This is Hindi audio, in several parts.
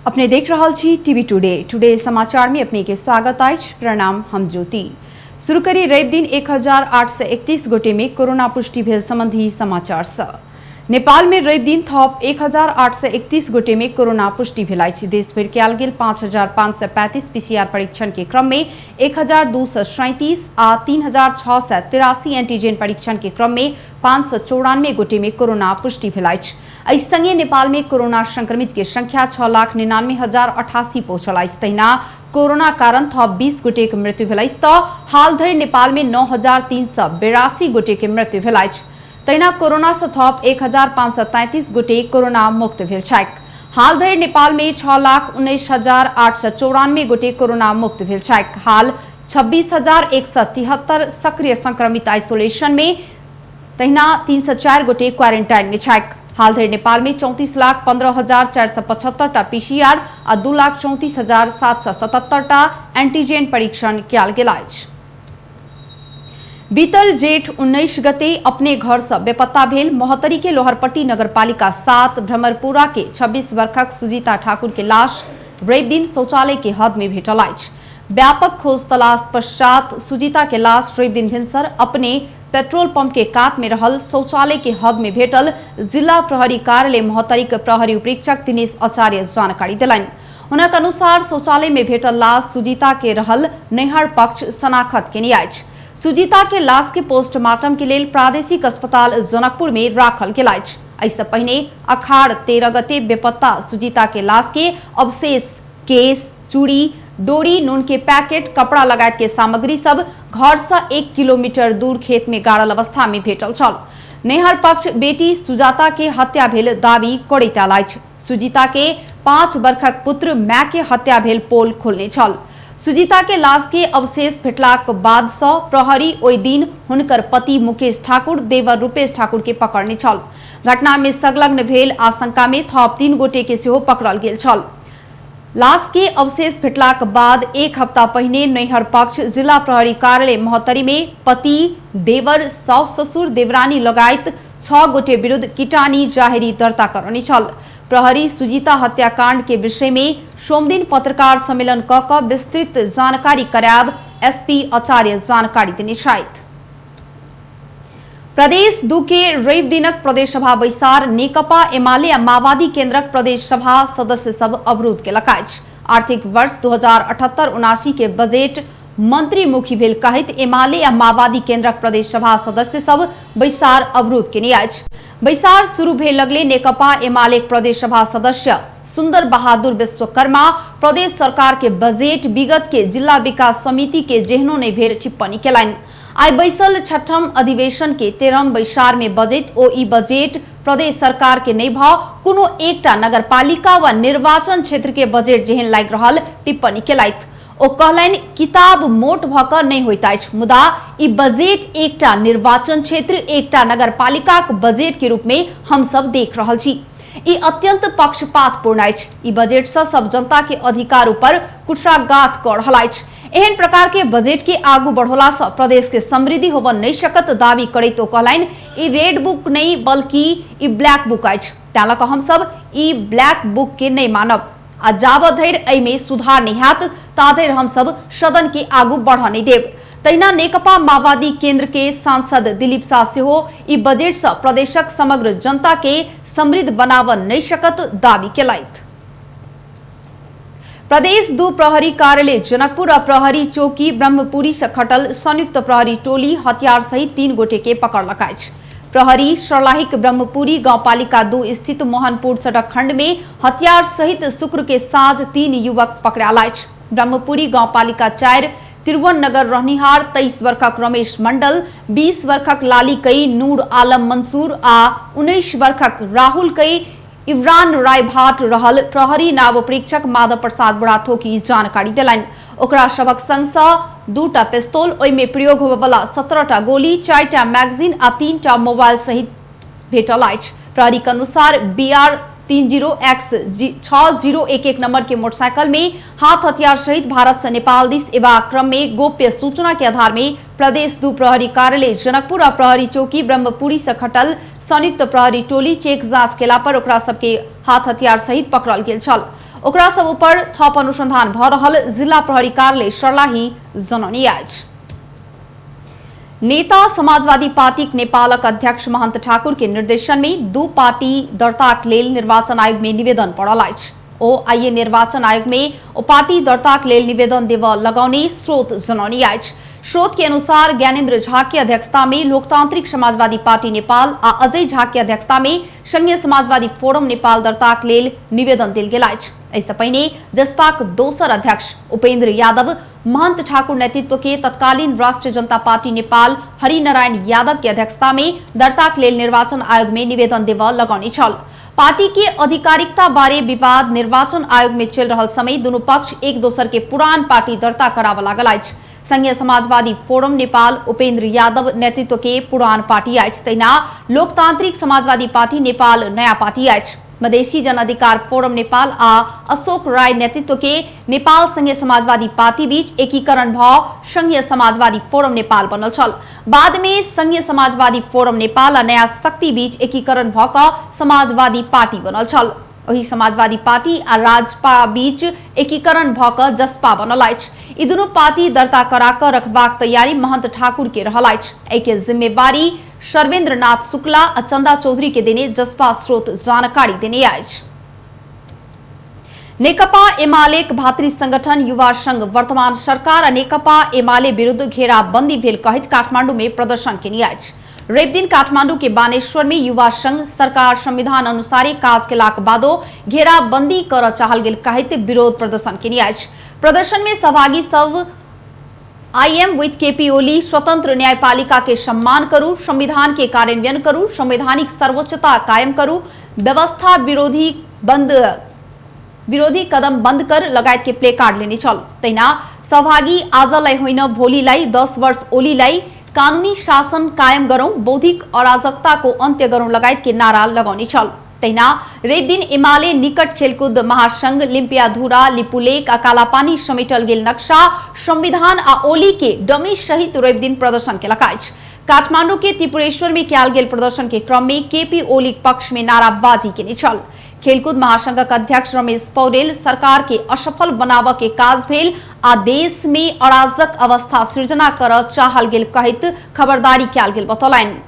अपने देख रहल छी टीवी टुडे समाचार में अपने के स्वागत अछि। प्रणाम, हम ज्योति। शुरू करी रवि दिन 1831 गोटे में कोरोना पुष्टि भेल संबंधी समाचार से। नेपाल में रवि दिन थप 1831 गोटे में कोरोना पुष्टि भेल अछि। देश भर कयल गेल 5535 पीसीआर परीक्षण के क्रम में 1237 आ 3683 एंटीजन परीक्षण के क्रम में 594 गोटे में कोरोना पुष्टि भेल अछि। एहि संगे नेपाल में कोरोना संक्रमित के संख्या 6,99,088 पहुंचल अछि। तहिना कोरोना कारण थप 20 गोटे के मृत्यु भेल अछि तऽ हाल धरि नेपाल में 9,382 गोटे के मृत्यु भेल अछि। तहिना कोरोना से थप 1,533 गोटे कोरोना मुक्त भेल छथि। हाल धरि नेपाल में 6,19,894 गोटे कोरोना मुक्त भेल छथि। हाल 26,173 सक्रिय संक्रमित आइसोलेशन में, तहिना 304 गोटे क्वारेंटाइन में छथि। हाल धरि नेपाल में 34,15,475 पीसीआर और 2,34,777 एंटीजन परीक्षण कयल गेल अछि। बीतल जेठ 19 गते अपने घर से बेपत्ता भेल मोहतरी के लोहरपट्टी नगरपालिका 7 भ्रमरपुरा के 26 वर्षक सुजीता ठाकुर के लाश रवि दिन शौचालय के हद में भेटल अछि। व्यापक खोज तलाश पश्चात सुजीता के लाश रवि दिन भिनसर अपने पेट्रोल पंप के कात में रहल शौचालय के हद में भेटल जिला प्रहरी कार्यालय मोहतरी के प्रहरी उपरीक्षक दिनेश आचार्य जानकारी दिलनि। उनक अनुसार शौचालय में भेटल लाश सुजीता के रहल नैहर पक्ष शनाखत केने अछि। सुजीता के लाश के पोस्टमार्टम के लेल प्रादेशिक अस्पताल जनकपुर में राखल गेल अछि। एहिसँ पहिने अखाड़ 13 गते बेपत्ता सुजीता के लाश के अवशेष केस, चूड़ी, डोरी, नून के पैकेट, कपड़ा लगायत के सामग्री सब घर से 1 किलोमीटर दूर खेत में गाड़ल अवस्था में भेटल छल। नैहर पक्ष बेटी सुजाता के हत्या भेल दावी करैत आयल अछि। सुजीता के 5 वर्षक पुत्र माय के हत्या भेल पोल खोलने छल। सुजीता के लाश के अवशेष भेटलाक बाद से प्रहरी ओहि दिन हुनकर पति मुकेश ठाकुर, देवर रूपेश ठाकुर के पकड़ने छल। घटना में संलग्न भेल आशंका में थप 3 गोटे के सेहो पकड़ल गेल छल। लाश के अवशेष भेटलाक बाद 1 हफ्ता पहिने नैहर पक्ष जिला प्रहरी कार्यालय मोहतरी में पति, देवर, साउस ससुर, देवरानी लगायत 6 गोटे विरुद्ध किटानी जाहेरी दर्ता करने छल। प्रहरी सुजीता हत्याकांड के विषय में सोमदिन पत्रकार सम्मेलन क विस्तृत जानकारी करायब एसपी आचार्य जानकारी देने छथि। प्रदेश 2 के रवि दिनक प्रदेश सभा बैसार नेकपा एमाले आ माओवादी केन्द्रक प्रदेश सभा सदस्य सब अवरोध केलक अछि। आर्थिक वर्ष 2078-79 के बजट मंत्रीमुखी भेल कहैत एमाले आ माओवादी केन्द्रक प्रदेश सभा सदस्य सब बैसार अवरोध केने अछि। बैसार शुरू भेल लगले नेकपा एमाले प्रदेश सभा सदस्य सुंदर बहादुर विश्वकर्मा प्रदेश सरकार के बजट विगत के जिला विकास समिति के जेहनो नहीं भेल टिप्पणी केलनि। आई बैसल छठम अधिवेशन के 13म बैसार में बजट ओ ई बजट प्रदेश सरकार के नहीं भ कोनो एकटा नगरपालिका व निर्वाचन क्षेत्र के बजट जेहन लागि रहल टिप्पणी केलथि। ओ कहलनि किताब मोट भ क नहीं होइत अछि, मुदा ई बजट एकटा निर्वाचन क्षेत्र, एकटा नगरपालिका के बजट के रूप में हम सब देख रहल छी। ई अत्यंत पक्षपातपूर्ण अछि। ई बजट से सब जनता के अधिकार पर कुठाराघात क रहल अछि। एहन प्रकार के बजट के आगू बढ़ोला से प्रदेश के समृद्धि होब नहीं सकत दावी करैत ओ कहलनि ई रेड बुक नहीं बल्कि ई ब्लैक बुक अछि। तैं लऽ कऽ हम सब ई ब्लैक बुक के नहीं मानब आ जाबत धरि एहि में सुधार नहीं हैत ता धरि हम सब सदन के आगू बढ़ नहीं देब। तहिना नेकपा माओवादी केंद्र के सांसद दिलीप शाह सेहो ई बजट से प्रदेशक समग्र जनता के समृद्ध बनाब नहीं सकत दावी केलथि। प्रदेश 2 प्रहरी कार्यालय जनकपुर और प्रहरी चौकी ब्रह्मपुरी से खटल संयुक्त प्रहरी टोली हथियार सहित 3 गोटे के पकड़लक अछि। प्रहरी सर्लाहिक ब्रह्मपुरी गांवपालिका 2 स्थित मोहनपुर सड़क खंड में हथियार सहित शुक्र के साँझ 3 युवक पकड़ायल अछि। ब्रह्मपुरी गांवपालिका 4 तिरुवन नगर रहनिहार 23 वर्षक रमेश मंडल, 20 वर्षक लाली कई नूर आलम मंसूर आ 19 वर्षक राहुल कई इमरान राय भाट रहल प्रहरी नाव परीक्षक माधव प्रसाद बुढ़ाथो की जानकारी दिलनि। ओकरा सबक संग सँ 2टा पिस्तौल, ओहि में प्रयोग होबय वाला 17टा गोली, 4टा मैगजीन आ 3टा मोबाइल सहित भेटल अछि। प्रहरी के अनुसार BR 30X6011 नंबर के मोटरसाइकिल में हाथ हथियार सहित भारत से नेपाल दिस एवं क्रम में गोप्य सूचना के आधार में प्रदेश 2 प्रहरी कार्यालय जनकपुर और प्रहरी चौकी ब्रह्मपुरी से खटल संयुक्त प्रहरी टोली चेक जांच केला पर ओकरा सबके हाथ हथियार सहित पकड़ल गेल छल। ओकरा सब ऊपर थप अनुसंधान भ रहल जिला प्रहरी कार्यालय सर्लाही जननी आज। नेता समाजवादी पार्टी नेपालक अध्यक्ष महंत ठाकुर के निर्देशन में दू पार्टी दर्ताक लेल निर्वाचन आयोग में निवेदन पड़ल अछि। ओ आइए निर्वाचन आयोग में ओ पार्टी दर्ताक लेल निवेदन देव लगाउने स्रोत जनौनी अछि। स्रोत के अनुसार ज्ञानेन्द्र झा के अध्यक्षता में लोकतांत्रिक समाजवादी पार्टी नेपाल आ अजय झा के अध्यक्षता में संघीय समाजवादी फोरम नेपाल दर्ताक लेल निवेदन देल गेल अछि। इससे पहले जसपाक दोसर अध्यक्ष उपेन्द्र यादव महंत ठाकुर नेतृत्व के तत्कालीन राष्ट्रीय जनता पार्टी नेपाल हरिनारायण यादव की अध्यक्षता में दर्ताक लेल निर्वाचन आयोग में निवेदन देव लगाउने छल। पार्टी के आधिकारिकता बारे विवाद निर्वाचन आयोग में चल रहा समय दोनों पक्ष एक दोसर के पुरान पार्टी दर्ता कराव लागल अछि। संघीय समाजवादी फोरम नेपाल उपेन्द्र यादव नेतृत्व के पुरान पार्टी अछि, तैना लोकतांत्रिक समाजवादी पार्टी नेपाल नया पार्टी अछि। मधेसी जन अधिकार फोरम नेपाल आ अशोक राय नेतृत्व के नेपाल संघीय समाजवादी पार्टी बीच एकीकरण भ संघीय समाजवादी फोरम नेपाल बनल छल। बाद में संघीय समाजवादी फोरम नेपाल आ नया शक्ति बीच एकीकरण भ क समाजवादी पार्टी बनल छल। वही समाजवादी पार्टी आ राजपा बीच एकीकरण भ क जसपा बनल अछि। ई दुनू पार्टी दर्ता करा क रखबाक तैयारी महंत ठाकुर के रहल अछि। एहि के जिम्मेवारी सर्वेन्द्र नाथ शुक्ला और चंदा चौधरी के देने जसपा स्रोत जानकारी देने आज। नेकपा एमालेक भातृ संगठन युवा संघ वर्तमान सरकार और नेकपा एमाले विरुद्ध घेराबंदी भेल कहित काठमांडू में प्रदर्शन केने आज। रेप दिन काठमांडू के बानेश्वर में युवा संघ सरकार संविधान अनुसार काज केलाक बादो घेराबंदी कर चाहल गेल कहित विरोध प्रदर्शन केने आज। प्रदर्शन में सहभागी सब आई एम विथ केपी ओली स्वतंत्र न्यायपालिका के सम्मान करूं, संविधान के कार्यान्वयन करूं, संवैधानिक सर्वोच्चता कायम करूं, व्यवस्था विरोधी कदम बंद कर लगायत के प्ले कार्ड लेने छल। तैना सहभागी आजलाई होइन भोलिलाई 10 वर्ष ओलीलाई कानूनी शासन कायम गरौं, बौद्धिक अराजकता को अंत्य गरौं लगायत के नारा लगाउने छल। तैना रेप दिन एमाले निकट खेलकूद महासंघ लिम्पियाधुरा लिपुलेक आ कालापानी समेटल गेल नक्शा संविधान आ ओली के डमी सहित रेप दिन प्रदर्शन केलक अछि। काठमांडू के त्रिपुरेश्वर में कयल गेल प्रदर्शन के क्रम में केपी ओली पक्ष में नाराबाजी केने छल। खेलकूद महासंघक अध्यक्ष रमेश पौडेल सरकार के असफल बनाव के काज भेल आ देश में अराजक अवस्था सृजना कर चाहल गेल कहित खबरदारी कयल गेल बतौलनि।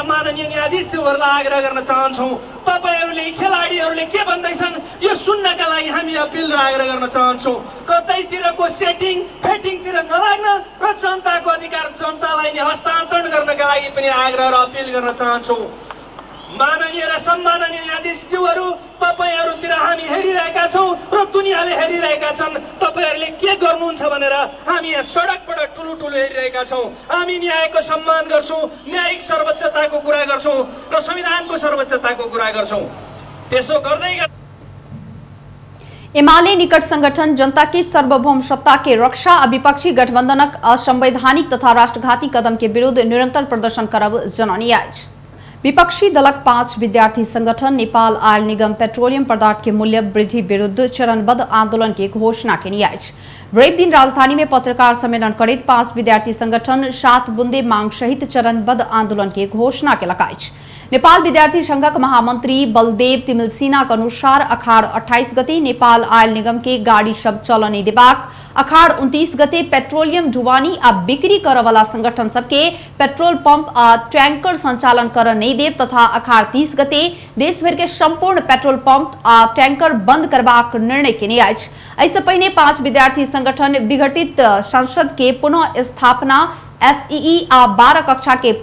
माननीय न्यायाधीशहरूलाई आग्रह गर्न चाहन्छौं, तपाईहरुले खेलाडीहरुले के भन्दैछन् यो सुन्नका लागि हामी अपिल र आग्रह गर्न चाहन्छौं। कतैतिरको सेटिङ फेटिङतिर नलाग्न र जनताको अधिकार जनतालाई नै हस्तान्तरण गर्नका लागि पनि आग्रह र अपिल गर्न चाहन्छौं। माननीय र सम्माननीय न्यायाधीशज्यूहरू, तपाईहरुतिर हामी हेरिरहेका छौं र दुनियाले हेरिरहेका छन्। तपाईहरुले के गर्नुहुन्छ भनेर हामी यहाँ सडकबाट ठुलो हेरिरहेका छौं। हामी न्यायको सम्मान गर्छौं, न्यायिक सर्वोच्चताको कुरा गर्छौं र संविधानको सर्वोच्चताको कुरा गर्छौं। त्यसो गर्दै एमाले निकट संगठन जनता की सार्वभौम सत्ता के रक्षा और विपक्षी गठबंधनक असंवैधानिक तथा राष्ट्रघाती कदम के विरुद्ध निरंतर प्रदर्शन करब जननी आज। विपक्षी दलक 5 विद्यार्थी संगठन नेपाल आयल निगम पेट्रोलियम पदार्थ के मूल्य वृद्धि विरुद्ध चरणबद्ध आंदोलन की घोषणा की आज। रेप दिन राजधानी में पत्रकार सम्मेलन करित 5 विद्यार्थी संगठन 7 बुंदे मांग सहित चरणबद्ध आंदोलन की घोषणा केलक अछि। नेपाल विद्यार्थी संघक महामंत्री बलदेव तिमिल सिन्हा के अनुसार अखाड़ 28 गते नेपाल आयल निगम के गाड़ी सब चलने देबाक, अखाड़ 29 गते पेट्रोलियम ढुवानी आ बिक्री करे वाला संगठन सबके पेट्रोल पंप आ टैंकर संचालन कर नहीं देव तथा अखाड़ 30 गते देश भर के संपूर्ण पेट्रोल पंप आ टैंकर बंद करबाक निर्णय केने अछि। ऐसे पहले 5 विद्यार्थी संगठन विघटित संसद के पुनः स्थापना, एसईई आ 12 कक्षा के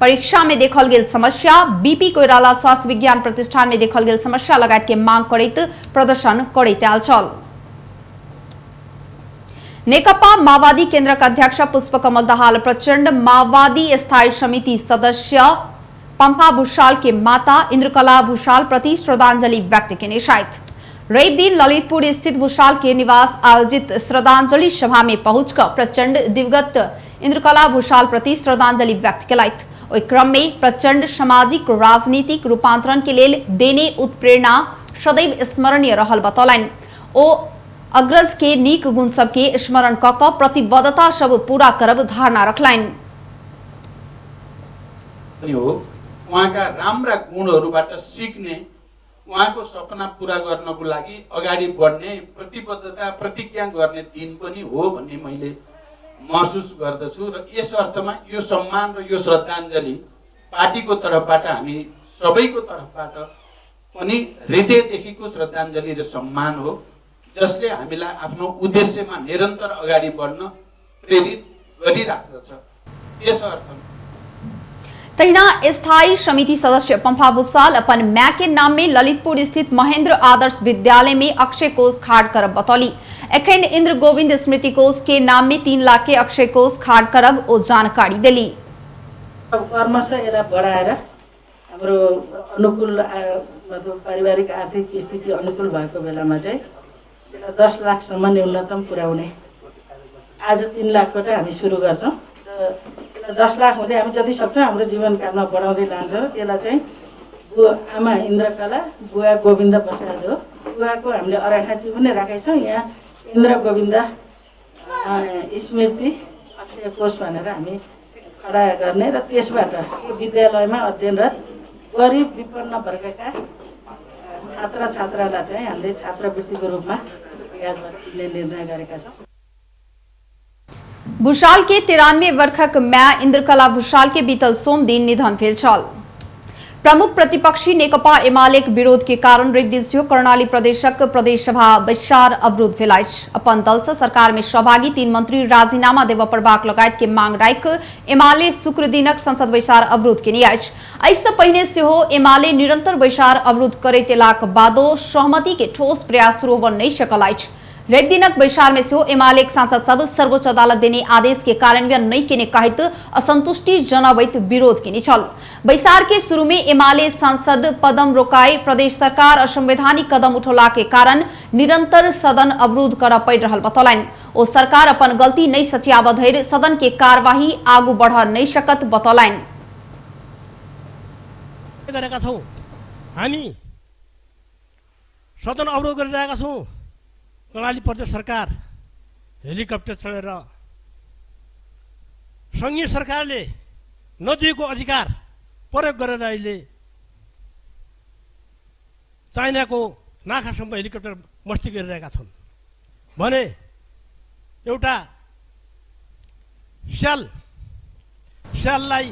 परीक्षा में देखल गेल समस्या, बीपी कोइराला स्वास्थ्य विज्ञान प्रतिष्ठान में देखल गेल समस्या लगायत के मांग करैत प्रदर्शन करैत आयल छल। नेकपा माओवादी केन्द्रक अध्यक्ष पुष्पकमल दाहाल प्रचंड, माओवादी स्थायी समिति सदस्य पंपा भूषाल के माता इंद्रकला भूषाल प्रति श्रद्धांजलि व्यक्त केने छथि। रेप दिन ललितपुर स्थित भूषाल के निवास आयोजित श्रद्धांजलि सभा में पहुंचकर प्रचंड दिवंगत इंद्रकला भूषाल प्रति श्रद्धांजलि व्यक्त केलथि। ओहि क्रम में प्रचंड सामाजिक राजनीतिक रूपांतरण के लेल देने उत्प्रेरणा सदैव स्मरणीय रहल बतौलनि। ओ अग्रज के नीक गुण सबके स्मरण क क प्रतिबद्धता सब पूरा करब धारणा रखलनि। उहाँका राम्रा गुणहरूबाट सिक्ने, उहाँको सपना पूरा गर्नको लागि अगाडि बढ्ने प्रतिबद्धता प्रतिज्ञा गर्ने दिन पनि हो भन्ने मैले महसुस गर्दछु र यस अर्थमा यो सम्मान र यो श्रद्धाञ्जली पार्टीको तर्फबाट हामी सबैको तर्फबाट पनि हृदयदेखिको श्रद्धाञ्जली र सम्मान हो, जसले हामीलाई आफ्नो उद्देश्यमा निरन्तर अगाडि बढ्न प्रेरित गरिराख्दछ। यस अर्थमा तैना स्थायी समिति सदस्य पंफा भूसाल अपन मैं के नाम में ललितपुर स्थित महेंद्र आदर्श विद्यालय में अक्षय कोष खाड़ करब बतौली। एखन इंद्र गोविंद स्मृति कोष के नाम में 3 लाख के अक्षय कोष खाड़ करब ओ जानकारी दिली। कर्मश यसलाई बढाएर हाम्रो अनुकूल मतलब पारिवारिक आर्थिक स्थिति अनुकूल भएको बेलामा चाहिँ 10 लाखसम्म न्यूनतम पुर्याउने आज 3 लाखबाट हामी सुरु गर्छौं। 10 लाख हुँदै हामी जति सक्छौं हाम्रो जीवनकालमा बढाउँदै लान्छौं। त्यसलाई चाहिँ बुवा आमा इन्द्रकला, बुवा गोविन्द प्रसाद हो। बुवाको हामीले अराखाँची पनि राखेका छौं। यहाँ इन्द्र गोविन्द स्मृति अक्षय कोष भनेर हामी खडा गर्ने र त्यसबाट यो विद्यालयमा अध्ययनरत गरिब विपन्न वर्गका छात्र छात्रालाई चाहिँ हामीले छात्रवृत्तिको रूपमा ब्याजबाट दिने निर्णय गरेका छौं। भूषाल के 93 वर्षक मैं इंद्रकला भूषाल के बीतल सोम दिन निधन भेल छल। प्रमुख प्रतिपक्षी नेकपा एमालेक विरोध के कारण रवि दिन कर्णाली प्रदेशक प्रदेश सभा बैसार अवरोध भेलाइछ। अपन दल से सरकार में सहभागी 3 मंत्री राजीनामा देव प्रबाक लगायत के मांग राख एमाले शुक्र दिनक संसद बैसार अवरोध के नियाइछ। ऐसे पहले से हो एमाले निरंतर बैसार अवरोध करे तेलाक बादो सहमति के ठोस प्रयास शुरू हो नहीं सकलाइछ। रवि दिनक बैसार में से एमालेक सांसद सब सर्वोच्च अदालत देने आदेश के कार्यान्वयन नहीं केने कहित असंतुष्टि जनावैत विरोध केने छल। बैसार के शुरू में एमाले सांसद पदम रोकाए प्रदेश सरकार असंवैधानिक कदम उठौला के कारण निरंतर सदन अवरोध कर पड़ रहल बतौलन। ओ सरकार अपन गलती नहीं सच्याब धैर सदन के कार्यवाही आगू बढ़ नहीं सकत बतौलन। हामी सदन अवरोध गरिरहेका छौं। कर्णाली प्रदेश सरकार हेलिकप्टर चढेर संघीय सरकारले नदिएको अधिकार प्रयोग गरेर अहिले चाइनाको नाखासम्म हेलिकप्टर मस्ती गरिरहेका छन् भने एउटा स्याललाई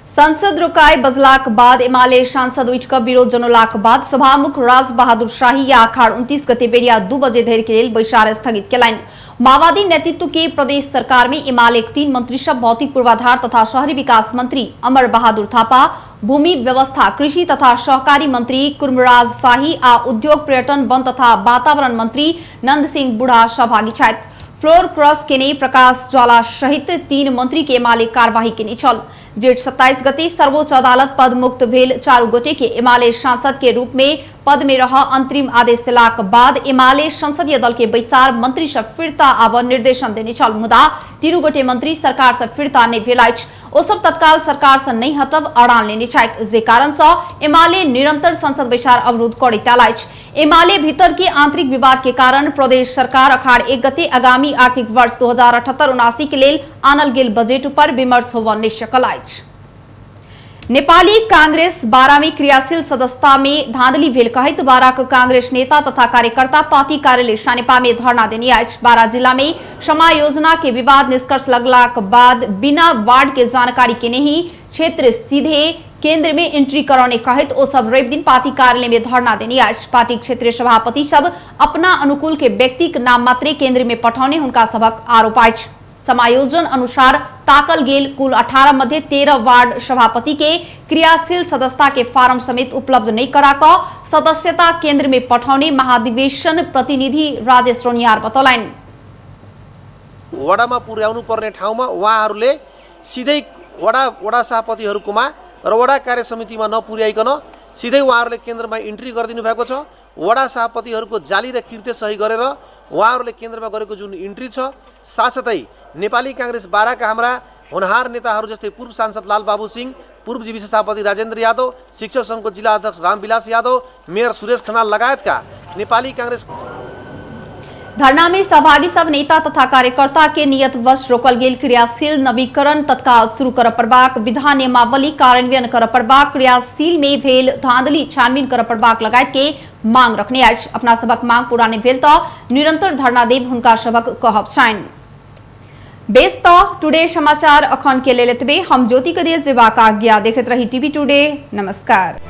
संसद रोकाए बजलाक बाद एमाले सांसद उठक विरोध जनौलाक बाद सभामुख राज बहादुर शाही या अखाड़ 29 गते बेरिया 2 बजे धरि के लेल बैसार स्थगित केलाइन। माओवादी नेतृत्व के प्रदेश सरकार में एमाले 3 मंत्री सब भौतिक पूर्वाधार तथा शहरी विकास मंत्री अमर बहादुर थापा, भूमि व्यवस्था कृषि तथा सहकारी मंत्री कुर्मराज शाही आ उद्योग पर्यटन वन तथा वातावरण मंत्री नंद सिंह बुढ़ा सहभागी छथि। फ्लोर क्रॉस केने प्रकाश ज्वाला सहित 3 मंत्री के एमाले कार्यवाही केने छल। जेठ 27 गते सर्वोच्च अदालत पद मुक्त भेल 4 गोटे के एमाले सांसद के रूप में पद में रह अंतरिम आदेश दिलाक बाद एमाले संसदीय दल के बैसार मंत्री सब फिरता आब निर्देशन देने छल। मुदा 3 गोटे मंत्री सरकार से फिरता नहीं भेलाइछ। ओ सब तत्काल सरकार से नहीं हटब अड़ान लेने छाइक, जे कारण से एमाले निरंतर संसद बैसार अवरोध करे त्यालाइछ। एमाले भीतर के आंतरिक विवाद के कारण प्रदेश सरकार अखाड़ 1 गते आगामी आर्थिक वर्ष 2078-79 के लेल आनल गेल बजेट पर विमर्श होव नहीं सकलाइछ। नेपाली कांग्रेस 12 में क्रियाशील सदस्यता में धांधली भेल कहित 12 को कांग्रेस नेता तथा कार्यकर्ता पार्टी कार्यालय सानेपा में धरना देने आए। 12 जिला में समायोजना के विवाद निष्कर्ष लगला के बाद बिना वार्ड के जानकारी के नहीं क्षेत्र सीधे केंद्र में एंट्री कराने कहित ओ सब रवि दिन पार्टी कार्यालय में धरना देने आए। पार्टी क्षेत्रीय सभापति सब अपना अनुकूल के व्यक्ति के नाम मात्रे केंद्र में पठाउने उनका सबक आरोप आए। समायोजन अनुसार ताकल गेल कुल 18 मध्ये 13 वार्ड सभापति के क्रियाशील सदस्यता के फार्म समेत उपलब्ध नहीं कराक सदस्यता केंद्र में पठाउने महाधिवेशन प्रतिनिधि राजेश रोनियार बतौलाइन। वडामा पुर्याउनु पर्ने ठाउँमा उहाँहरूले सिधै वडा सभापतिहरूकोमा र वडा कार्य समितिमा नपुर्याइकन सिधै उहाँहरूले केन्द्रमा इन्ट्री गरिदिनु भएको छ। वडा सभापतिहरूको जाली र कृत्य सही गरेर उहाँहरूले केन्द्रमा गरेको जुन इन्ट्री छ, साथसाथै नेपाली कांग्रेस 12 का हाम्रा होनहार नेताहरू जस्तै पूर्व सांसद लालबाबु सिंह, पूर्व जीविका सभापति राजेन्द्र यादव, शिक्षक संघको जिल्ला अध्यक्ष रामविलास यादव, मेयर सुरेश खनाल लगायतका नेपाली कांग्रेस धरना में सहभागी सब नेता तथा कार्यकर्ता के नियतवश रोकल गेल क्रियाशील नवीकरण तत्काल शुरू कर पड़बाक, विधान नियमावली कार्यान्वयन कर पड़बाक, क्रियाशील में भेल धांधली छानबीन कर पड़बाक लगायत के मांग रखने अछि। अपना सबक मांग पूरा नहीं भेल तो निरंतर धरना देव हुनका सबक कहब छनि। बेस तो टुडे समाचार अखन के लेल एतबे। हम ज्योति के देश जेबाक आज्ञा। देखैत रही टीवी टुडे। नमस्कार।